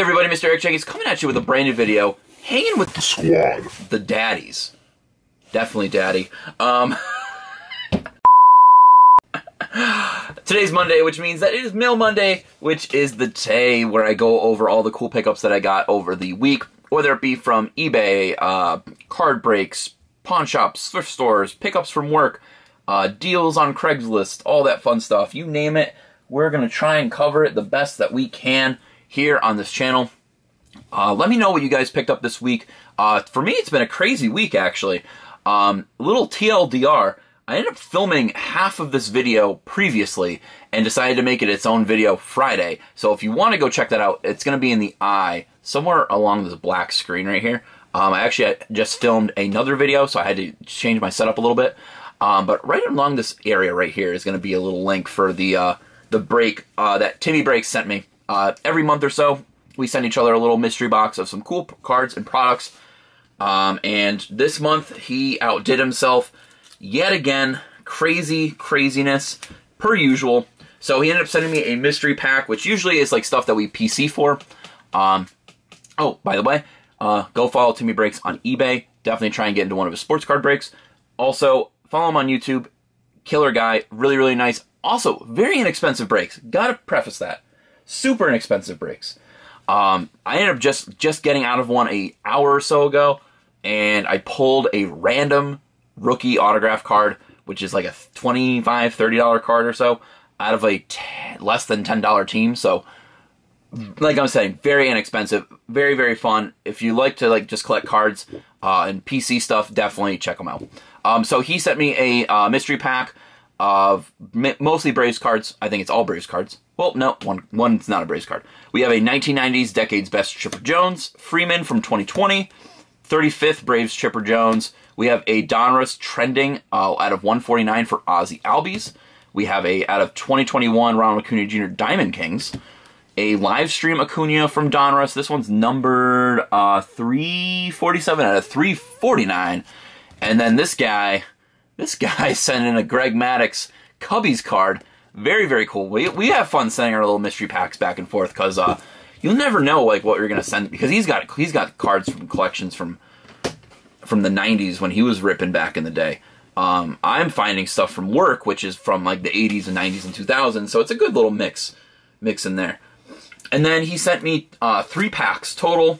everybody, Mr. Eric Jenkins coming at you with a brand new video, hanging with the squad, the daddies. Definitely daddy. Today's Monday, which means that it is Mail Monday, which is the day where I go over all the cool pickups that I got over the week, whether it be from eBay, card breaks, pawn shops, thrift stores, pickups from work, deals on Craigslist, all that fun stuff. You name it, we're going to try and cover it the best that we can here on this channel. Let me know what you guys picked up this week. For me, it's been a crazy week, actually. Little TLDR, I ended up filming half of this video previously and decided to make it its own video Friday. So if you want to go check that out, it's going to be in the eye, somewhere along this black screen right here. I just filmed another video, so I had to change my setup a little bit. But right along this area right here is going to be a little link for the break that TimmyBreaks sent me. Every month or so, we send each other a little mystery box of some cool cards and products. And this month, he outdid himself yet again. Craziness, per usual. So he ended up sending me a mystery pack, which usually is like stuff that we PC for. Oh, by the way, go follow TimmyBreaks on eBay. Definitely try and get into one of his sports card breaks. Also, follow him on YouTube. Killer guy, really nice. Also, very inexpensive breaks. Gotta preface that. Super inexpensive breaks. I ended up just getting out of one an hour or so ago, and I pulled a random rookie autograph card, which is like a $25, $30 card or so, out of a less than $10 team. So, like I'm saying, very inexpensive, very fun. If you like to just collect cards and PC stuff, definitely check them out. So he sent me a mystery pack of mostly Braves cards. I think it's all Braves cards. Well, no, one's not a Braves card. We have a 1990s Decade's Best Chipper Jones, Freeman from 2020, 35th Braves Chipper Jones. We have a Donruss Trending out of 149 for Ozzie Albies. We have a out of 2021 Ronald Acuna Jr. Diamond Kings. A live stream Acuna from Donruss. This one's numbered 347 out of 349. And then this guy sent in a Greg Maddux Cubbies card. Very cool. We have fun sending our little mystery packs back and forth because you'll never know what you're gonna send, because he's got cards from collections from the 90s when he was ripping back in the day. I'm finding stuff from work, which is from like the 80s and 90s and 2000s. So it's a good little mix in there. And then he sent me 3 packs total.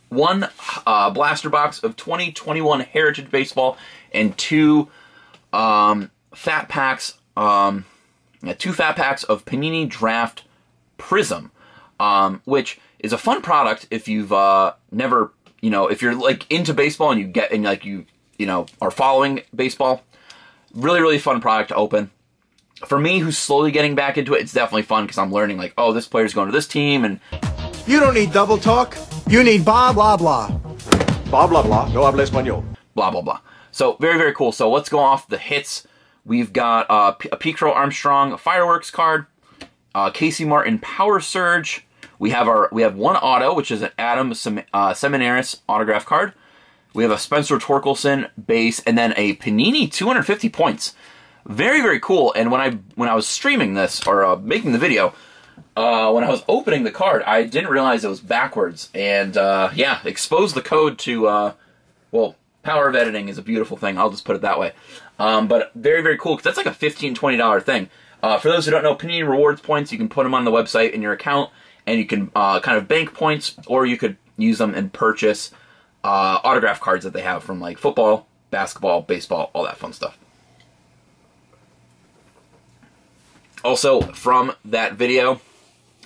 One blaster box of 2021 Heritage Baseball and 2 fat packs. 2 fat packs of Panini Draft Prism, which is a fun product if you've never, if you're like into baseball and you are following baseball. Really fun product to open. For me, who's slowly getting back into it, it's definitely fun because I'm learning like, oh, this player's going to this team, and you don't need double talk. You need blah blah blah. Blah blah blah. No habla español. Blah blah blah. So very cool. So let's go off the hits. We've got a Picro Armstrong Fireworks card, Casey Martin Power Surge. We have one auto, which is an Adam Seminaris autograph card. We have a Spencer Torkelson base, and then a Panini 250 points. Very cool. And when I was streaming this or making the video, when I was opening the card, I didn't realize it was backwards. And yeah, exposed the code to well, power of editing is a beautiful thing. I'll just put it that way. But very cool, because that's like a $15, $20 thing. For those who don't know, Panini rewards points, you can put them on the website in your account, and you can kind of bank points, or you could use them and purchase autograph cards that they have from like football, basketball, baseball, all that fun stuff. Also, from that video,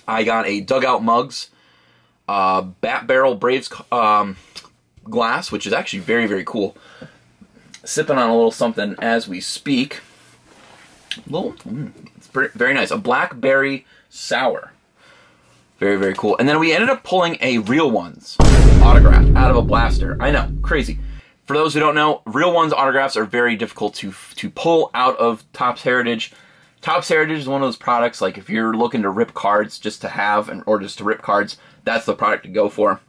I got a Dugout Mugs Bat Barrel Braves glass, which is actually very cool. Sipping on a little something as we speak. It's very nice. A Blackberry Sour. Very cool. And then we ended up pulling a Real Ones autograph out of a blaster. I know, crazy. For those who don't know, Real Ones autographs are very difficult to pull out of Topps Heritage. Topps Heritage is one of those products, like if you're looking to rip cards just to have, or just to rip cards, that's the product to go for.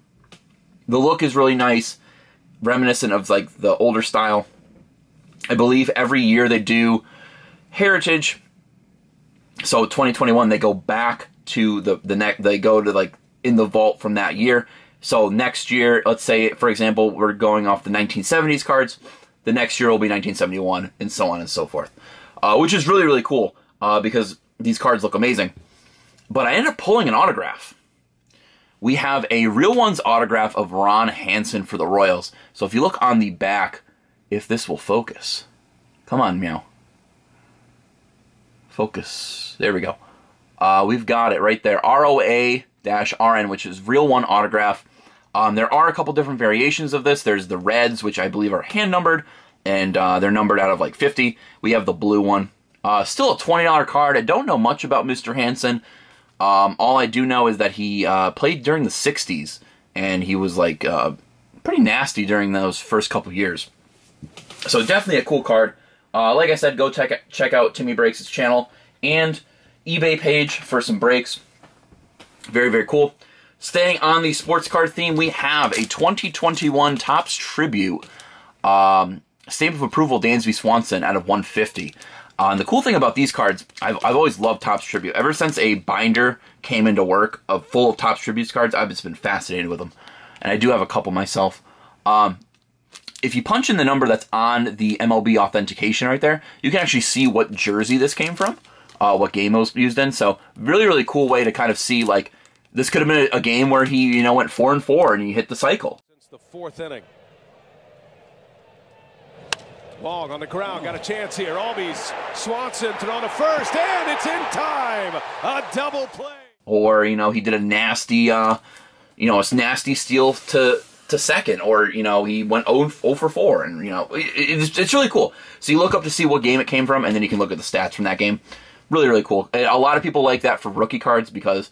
The look is really nice, reminiscent of like the older style. I believe every year they do Heritage. So 2021 they go back to they go to like in the vault from that year. So next year, let's say, for example, we're going off the 1970s cards. The next year will be 1971, and so on and so forth. Which is really, really cool, because these cards look amazing. But I ended up pulling an autograph. We have a Real Ones autograph of Ron Hansen for the Royals. So if you look on the back, if this will focus. Come on, meow. Focus. There we go. We've got it right there. ROA-RN, which is Real One autograph. There are a couple different variations of this. There's the reds, which I believe are hand-numbered, and they're numbered out of like 50. We have the blue one. Still a $20 card. I don't know much about Mr. Hansen. All I do know is that he played during the 60s, and he was like pretty nasty during those first couple years. So definitely a cool card. Like I said, go check out TimmyBreaks' channel and eBay page for some breaks. Very, very cool. Staying on the sports card theme, we have a 2021 Topps Tribute stamp of approval Dansby Swanson out of 150. And the cool thing about these cards, I've always loved Topps Tribute. Ever since a binder came into work full of Topps Tribute cards, I've just been fascinated with them. And I do have a couple myself. If you punch in the number that's on the MLB authentication right there, you can actually see what jersey this came from, what game it was used in. So really, really cool way to kind of see, like, this could have been a game where he, you know, went 4-4 and he hit the cycle. Since the fourth inning. Long on the ground, got a chance here. Albies, Swanson thrown to first, and it's in time. A double play. Or, you know, he did a nasty, a nasty steal to second, or, you know, he went 0 for 4, and, you know, it's really cool. So you look up to see what game it came from, and then you can look at the stats from that game. Really, really cool. And a lot of people like that for rookie cards because,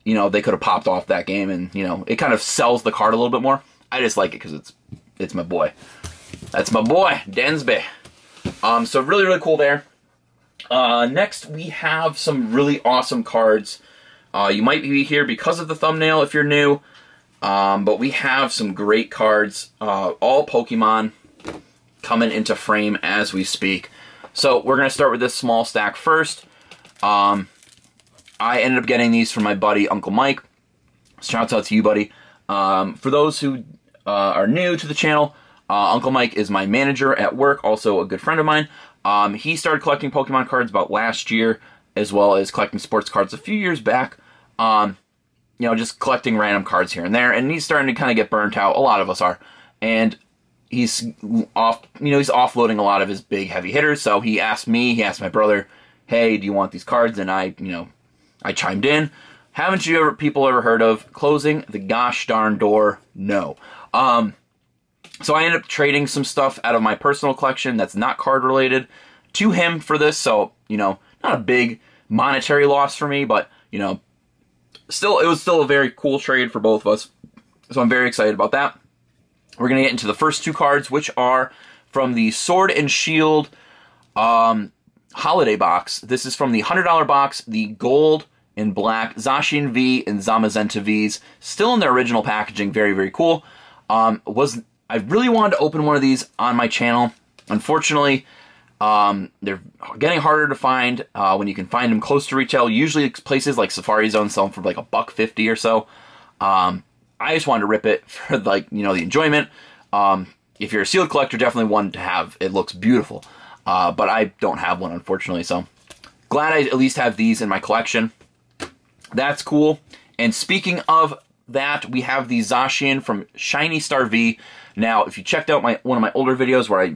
you know, they could have popped off that game, and, you know, it kind of sells the card a little bit more. I just like it because it's my boy. That's my boy, Dansby. So really, really cool there. Next, we have some really awesome cards. You might be here because of the thumbnail if you're new. But we have some great cards, all Pokemon, coming into frame as we speak. So we're going to start with this small stack first. I ended up getting these from my buddy, Uncle Mike. Shouts out to you, buddy. For those who are new to the channel, Uncle Mike is my manager at work, also a good friend of mine. He started collecting Pokemon cards about last year, as well as collecting sports cards a few years back. You know, just collecting random cards here and there, and he's starting to kind of get burnt out. A lot of us are. And he's he's offloading a lot of his big heavy hitters, so he asked me, he asked my brother, hey, do you want these cards? And I chimed in. Haven't you people ever heard of closing the gosh darn door? No. So I ended up trading some stuff out of my personal collection that's not card related to him for this, so, you know, not a big monetary loss for me, but, you know, it was still a very cool trade for both of us, so I'm very excited about that. We're going to get into the first two cards, which are from the Sword and Shield holiday box. This is from the $100 box, the gold and black Zacian V and Zamazenta Vs, still in their original packaging. Very, very cool. I really wanted to open one of these on my channel. Unfortunately, they're getting harder to find when you can find them close to retail. Usually places like Safari Zone sell them for like $1.50 or so. I just wanted to rip it for, like, you know, the enjoyment. If you're a sealed collector, definitely one to have. It looks beautiful. But I don't have one, unfortunately, so glad I at least have these in my collection. That's cool. And speaking of that, we have the Zacian from Shiny Star V. Now, if you checked out one of my older videos where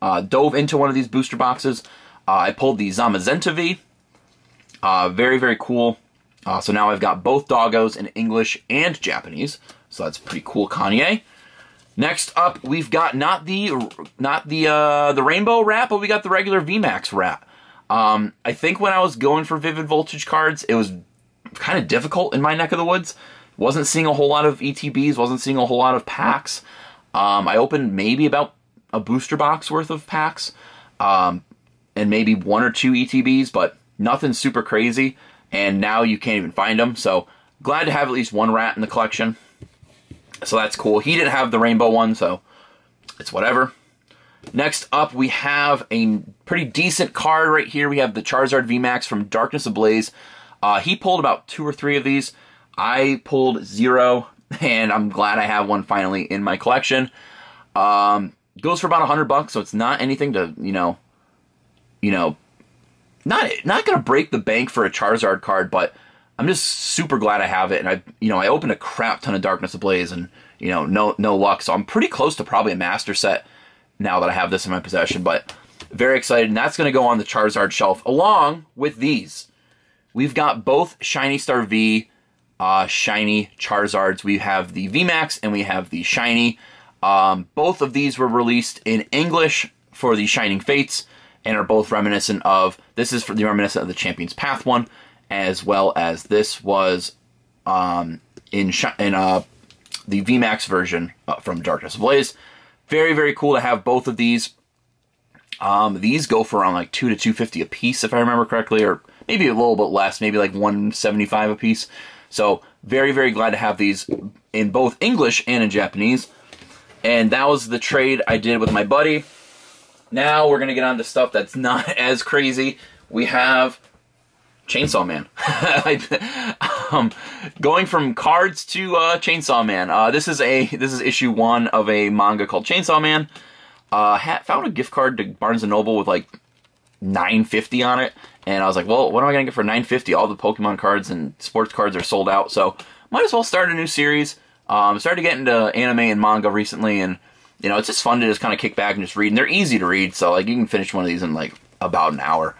I dove into one of these booster boxes, I pulled the Zamazenta V. Very, very cool. So now I've got both doggos in English and Japanese. So that's pretty cool, Kanye. Next up, we've got not the rainbow wrap, but we got the regular VMAX wrap. I think when I was going for Vivid Voltage cards, it was kind of difficult in my neck of the woods. Wasn't seeing a whole lot of ETBs, wasn't seeing a whole lot of packs. I opened maybe about a booster box worth of packs, and maybe 1 or 2 ETBs, but nothing super crazy. And now you can't even find them, so glad to have at least one rat in the collection. So that's cool. He didn't have the rainbow one, so it's whatever. Next up, we have a pretty decent card right here. We have the Charizard VMAX from Darkness Ablaze. He pulled about 2 or 3 of these. I pulled 0, and I'm glad I have one finally in my collection. Goes for about $100, so it's not anything to, not gonna break the bank for a Charizard card, but I'm just super glad I have it. And I opened a crap ton of Darkness Ablaze, and no luck. So I'm pretty close to probably a master set now that I have this in my possession. But very excited, and that's gonna go on the Charizard shelf along with these. We've got both Shiny Star V, Shiny Charizards. We have the VMAX and we have the Shiny. Both of these were released in English for the Shining Fates and are both reminiscent of, this is for the reminiscent of the Champion's Path one, as well as this was in the VMAX version from Darkness Ablaze. Very, very cool to have both of these. These go for around like $2 to $250 a piece, if I remember correctly, or maybe a little bit less, maybe like $175 a piece. So very, very glad to have these in both English and in Japanese. And that was the trade I did with my buddy. Now we're going to get on to stuff that's not as crazy. We have Chainsaw Man. Going from cards to Chainsaw Man. This is issue 1 of a manga called Chainsaw Man. Found a gift card to Barnes & Noble with like $9.50 on it. And I was like, well, what am I going to get for $9.50? All the Pokemon cards and sports cards are sold out. So might as well start a new series. Started to get into anime and manga recently, and it's just fun to just kind of kick back and just read. And they're easy to read, so like you can finish one of these in like about an hour.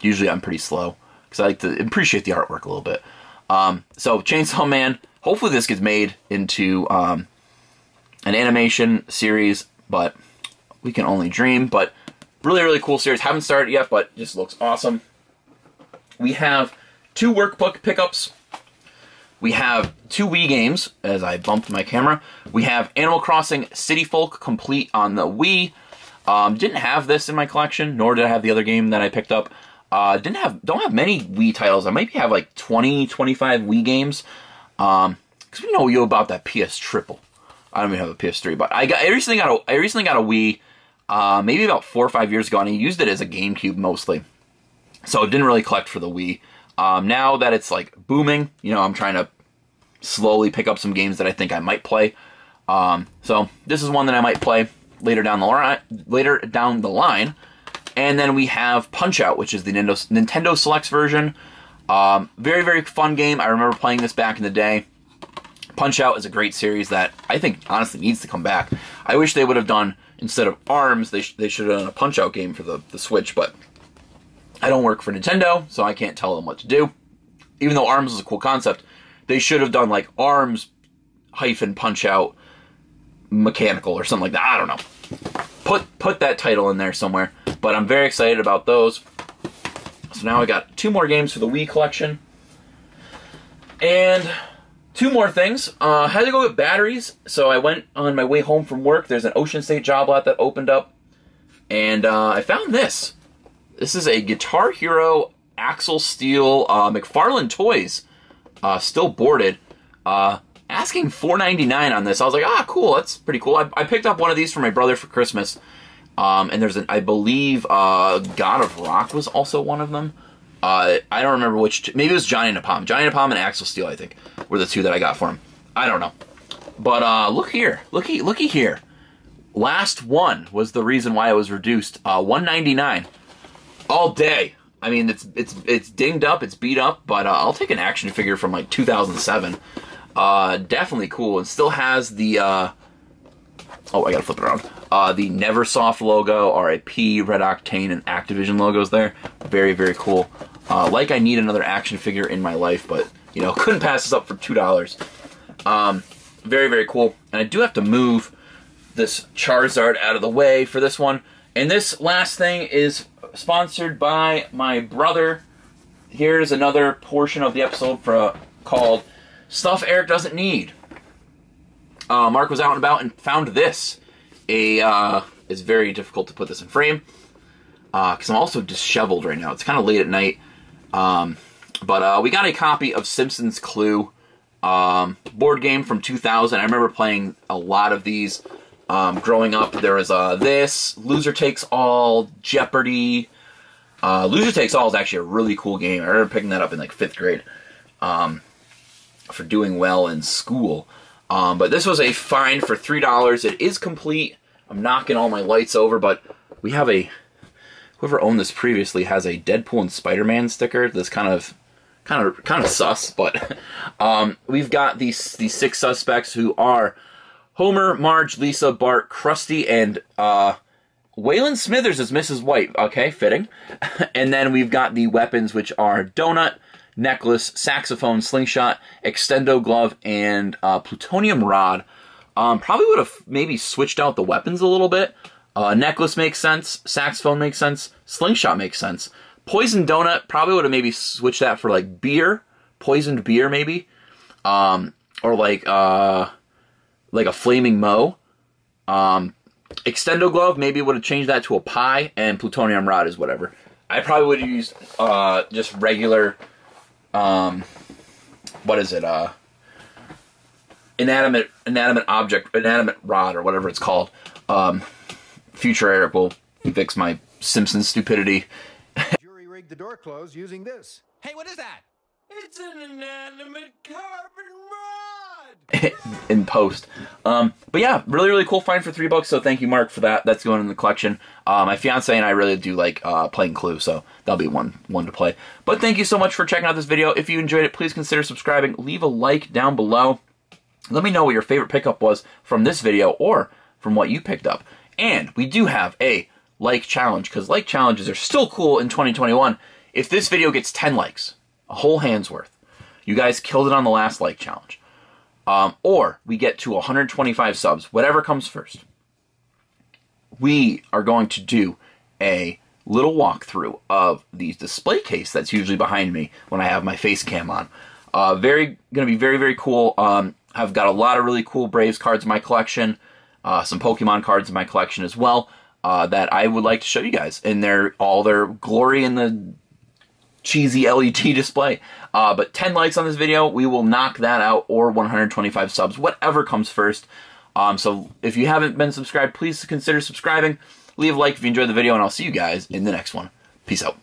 Usually I'm pretty slow because I like to appreciate the artwork a little bit. So Chainsaw Man. Hopefully this gets made into an animation series, but we can only dream. But really, really cool series. Haven't started yet, but just looks awesome. We have 2 workbook pickups. We have 2 Wii games, as I bumped my camera. We have Animal Crossing City Folk Complete on the Wii. Didn't have this in my collection, nor did I have the other game that I picked up. Don't have many Wii titles. I maybe have like 20, 25 Wii games. Because we know you about that PS Triple. I don't even have a PS3, but I recently got a Wii, maybe about 4 or 5 years ago, and I used it as a GameCube mostly. So I didn't really collect for the Wii. Now that it's like booming, I'm trying to slowly pick up some games that I think I might play. So this is one that I might play later down the line. And then we have Punch-Out, which is the Nintendo Selects version. Very, very fun game. I remember playing this back in the day. Punch-Out is a great series that I think honestly needs to come back. I wish they would have done, instead of ARMS, they should have done a Punch-Out game for the Switch, but I don't work for Nintendo, so I can't tell them what to do. Even though ARMS is a cool concept, they should have done like ARMS - Punch-Out Mechanical or something like that. I don't know. Put that title in there somewhere. But I'm very excited about those. So now I got 2 more games for the Wii collection. And 2 more things. Had to go get batteries, so I went on my way home from work. There's an Ocean State job lot that opened up. And I found this. This is a Guitar Hero Axel Steel McFarlane Toys. Still boarded. Asking $4.99 on this. I was like, cool, that's pretty cool. I picked up one of these for my brother for Christmas. And there's I believe God of Rock was also one of them. I don't remember which. Maybe it was Johnny Napalm. Johnny Napalm and Axel Steel, I think, were the 2 that I got for him. I don't know. But look here. Looky here. Last one was the reason why it was reduced. $1.99. All day. I mean, it's dinged up, it's beat up, but I'll take an action figure from like 2007. Definitely cool. It still has the oh, I gotta flip it around. The Neversoft logo, RIP, Red Octane, and Activision logos there. Very, very cool. Like I need another action figure in my life, but couldn't pass this up for $2. Very, very cool. And I do have to move this Charizard out of the way for this one. And this last thing is sponsored by my brother. Here's another portion of the episode called Stuff Eric Doesn't Need. Mark was out and about and found this. It's very difficult to put this in frame because I'm also disheveled right now. It's kind of late at night. But we got a copy of Simpsons Clue board game from 2000. I remember playing a lot of these growing up. There was this, Loser Takes All, Jeopardy. Loser Takes All is actually a really cool game. I remember picking that up in like 5th grade. for doing well in school. But this was a find for $3. It is complete. I'm knocking all my lights over, but we have a... Whoever owned this previously has a Deadpool and Spider-Man sticker. That's kind of sus, but we've got these 6 suspects who are Homer, Marge, Lisa, Bart, Krusty, and Waylon Smithers is Mrs. White. Okay, fitting. And then we've got the weapons, which are donut, necklace, saxophone, slingshot, extendo glove, and plutonium rod. Probably would have maybe switched out the weapons a little bit. Necklace makes sense. Saxophone makes sense. Slingshot makes sense. Poison donut, probably would have maybe switched that for like beer. Poisoned beer, maybe. Or like a flaming Mo. Extendo glove, maybe would have changed that to a pie. And plutonium rod is whatever. I probably would have used just regular, what is it? Inanimate rod or whatever it's called. Future Eric will fix my Simpsons stupidity. Jury rigged the door closed using this. Hey, what is that? It's an inanimate carbon rod! In post. But yeah, really cool find for $3, so thank you, Mark, for that. That's going in the collection. My fiance and I really do like playing Clue, so that'll be one to play. But thank you so much for checking out this video. If you enjoyed it, please consider subscribing. Leave a like down below. Let me know what your favorite pickup was from this video or from what you picked up. And we do have a like challenge, because like challenges are still cool in 2021. If this video gets 10 likes, a whole hand's worth, you guys killed it on the last like challenge. Or we get to 125 subs, whatever comes first. We are going to do a little walkthrough of the display case that's usually behind me when I have my face cam on. Going to be very cool. I've got a lot of really cool Braves cards in my collection. Some Pokemon cards in my collection as well, that I would like to show you guys in all their glory in the cheesy LED display. But 10 likes on this video, we will knock that out, or 125 subs, whatever comes first. So if you haven't been subscribed, please consider subscribing. Leave a like if you enjoyed the video, and I'll see you guys in the next one. Peace out.